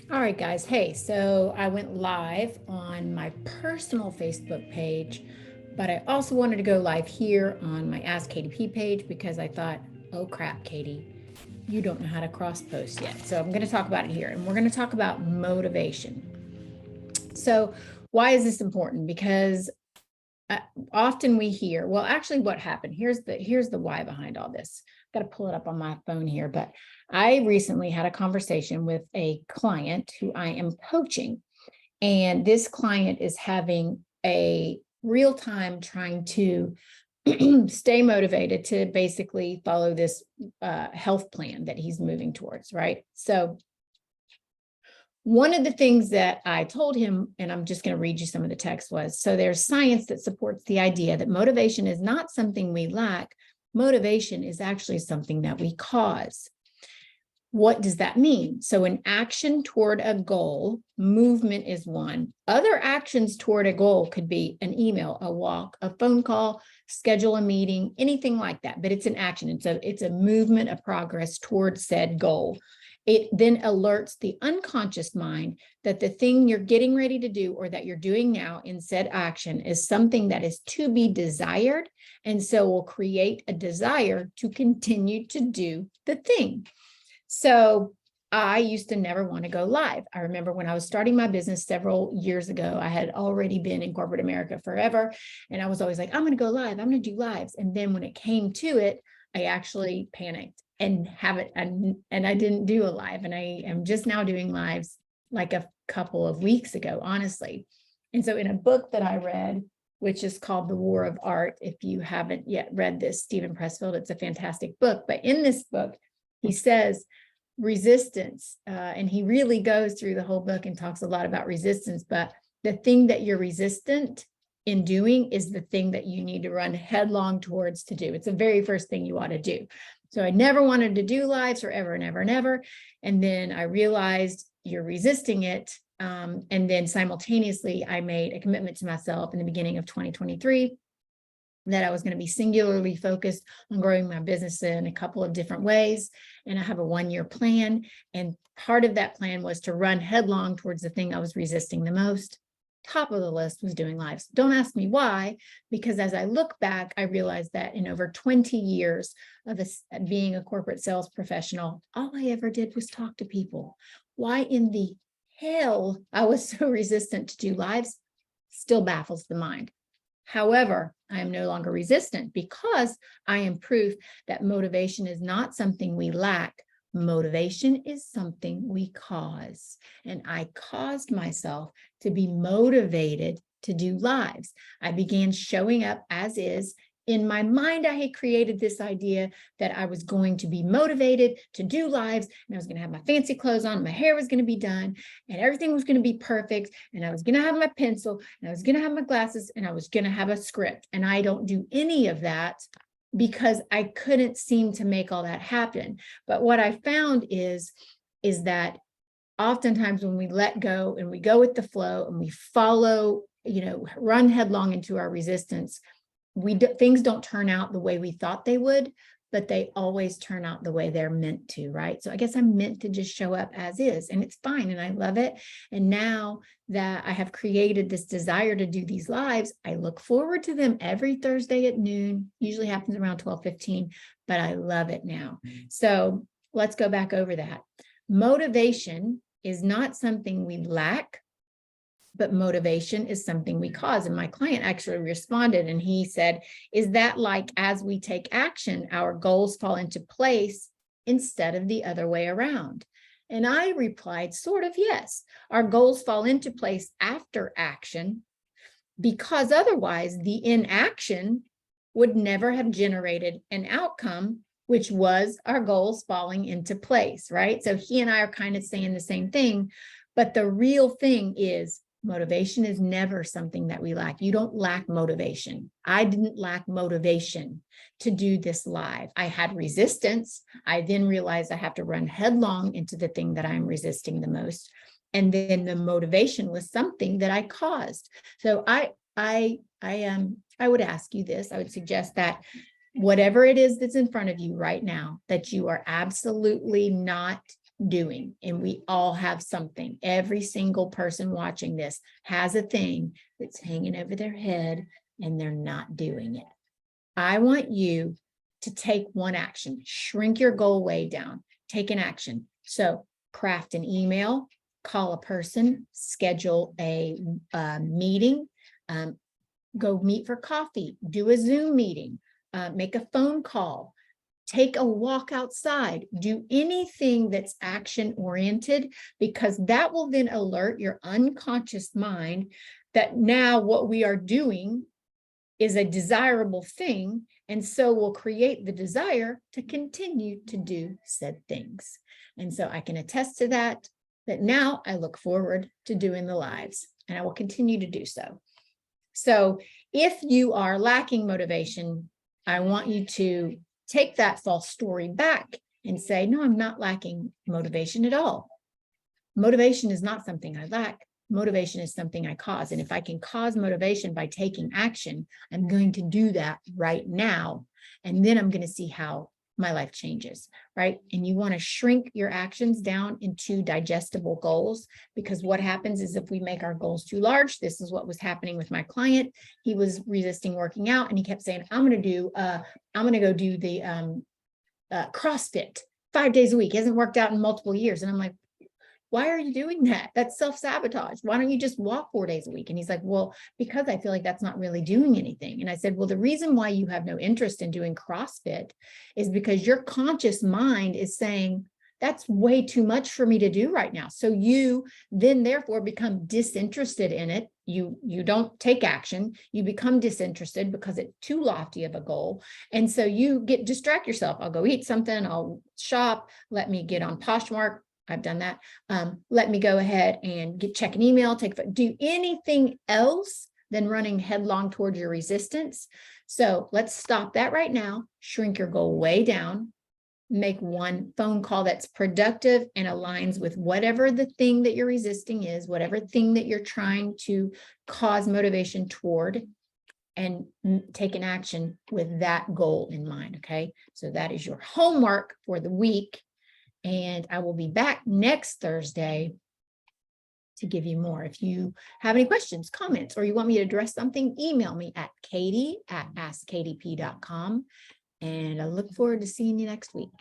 All right, guys. Hey, so I went live on my personal Facebook page, but I also wanted to go live here on my Ask KDP page because I thought, oh crap, Katie, you don't know how to cross post yet. So I'm going to talk about it here, and we're going to talk about motivation. So, why is this important? Because uh, often we hear, well, actually, what happened? Here's the why behind all this. Got to pull it up on my phone here, but I recently had a conversation with a client who I am coaching, and this client is having a real time trying to stay motivated to basically follow this health plan that he's moving towards, right? So one of the things that I told him, and I'm just going to read you some of the text, was so there's science that supports the idea that motivation is not something we lack. Motivation is actually something that we cause. What does that mean? So, an action toward a goal, movement is one. Other actions toward a goal could be an email, a walk, a phone call, schedule a meeting, anything like that. But it's an action. It's a movement, a progress towards said goal. It then alerts the unconscious mind that the thing you're getting ready to do or that you're doing now in said action is something that is to be desired, and so will create a desire to continue to do the thing. So I used to never want to go live. I remember when I was starting my business several years ago, I had already been in corporate America forever. And I was always like, I'm going to go live. I'm going to do lives. And then when it came to it, I actually panicked and I didn't do a live. And I am just now doing lives like a couple of weeks ago, honestly. And so in a book that I read, which is called The War of Art, if you haven't yet read this, Stephen Pressfield, it's a fantastic book. But in this book, he says resistance, and he really goes through the whole book and talks a lot about resistance, but the thing that you're resistant in doing is the thing that you need to run headlong towards to do. It's the very first thing you ought to do. So I never wanted to do lives forever and ever and ever. And then I realized you're resisting it. And then simultaneously, I made a commitment to myself in the beginning of 2023 that I was going to be singularly focused on growing my business in a couple of different ways. And I have a 1-year plan. And part of that plan was to run headlong towards the thing I was resisting the most. Top of the list was doing lives. Don't ask me why, because as I look back, I realized that in over 20 years of being a corporate sales professional, all I ever did was talk to people. Why in the hell I was so resistant to do lives still baffles the mind. However, I am no longer resistant because I am proof that motivation is not something we lack. Motivation is something we cause. And I caused myself to be motivated to do lives. I began showing up as is. In my mind, I had created this idea that I was going to be motivated to do lives, and I was going to have my fancy clothes on, my hair was going to be done, and everything was going to be perfect, and I was going to have my pencil, and I was going to have my glasses, and I was going to have a script. And I don't do any of that because I couldn't seem to make all that happen. But what I found is that oftentimes when we let go and we go with the flow and we follow, run headlong into our resistance, things don't turn out the way we thought they would, but they always turn out the way they're meant to, right? So I guess I'm meant to just show up as is, and it's fine, and I love it. And now that I have created this desire to do these lives, I look forward to them every Thursday at noon. Usually happens around 12:15, but I love it now. So let's go back over that. Motivation is not something we lack, but motivation is something we cause. And my client actually responded and he said, is that like as we take action, our goals fall into place instead of the other way around? And I replied, sort of, yes. Our goals fall into place after action because otherwise the inaction would never have generated an outcome, which was our goals falling into place, right? So he and I are kind of saying the same thing, but the real thing is motivation is never something that we lack. You don't lack motivation. I didn't lack motivation to do this live. I had resistance. I then realized I have to run headlong into the thing that I'm resisting the most. And then the motivation was something that I caused. So I would ask you this. I would suggest that whatever it is that's in front of you right now, that you are absolutely not doing. And we all have something. Every single person watching this has a thing that's hanging over their head and they're not doing it. I want you to take one action, shrink your goal way down, take an action. So craft an email, call a person, schedule a meeting, go meet for coffee, do a Zoom meeting, make a phone call, take a walk outside, do anything that's action oriented, because that will then alert your unconscious mind that now what we are doing is a desirable thing. And so we'll create the desire to continue to do said things. And so I can attest to that now I look forward to doing the lives, and I will continue to do so. So if you are lacking motivation, I want you to take that false story back and say, no, I'm not lacking motivation at all. Motivation is not something I lack. Motivation is something I cause. And if I can cause motivation by taking action, I'm going to do that right now. And then I'm going to see how my life changes, right? And you want to shrink your actions down into digestible goals, because what happens is if we make our goals too large, this is what was happening with my client. He was resisting working out and he kept saying, I'm going to go do the CrossFit 5 days a week. He hasn't worked out in multiple years. And I'm like, why are you doing that? That's self-sabotage. Why don't you just walk 4 days a week? And he's like, well, because I feel like that's not really doing anything. And I said, well, the reason why you have no interest in doing CrossFit is because your conscious mind is saying, that's way too much for me to do right now. So you then therefore become disinterested in it. You don't take action. You become disinterested because it's too lofty of a goal. And so you distract yourself. I'll go eat something. I'll shop. Let me get on Poshmark. I've done that. Let me go ahead and check an email, do anything else than running headlong towards your resistance. So let's stop that right now. Shrink your goal way down. Make one phone call that's productive and aligns with whatever the thing that you're resisting is, whatever thing that you're trying to cause motivation toward, and take an action with that goal in mind. Okay. So that is your homework for the week. And I will be back next Thursday to give you more. If you have any questions, comments, or you want me to address something, email me at katie@askkdp.com. And I look forward to seeing you next week.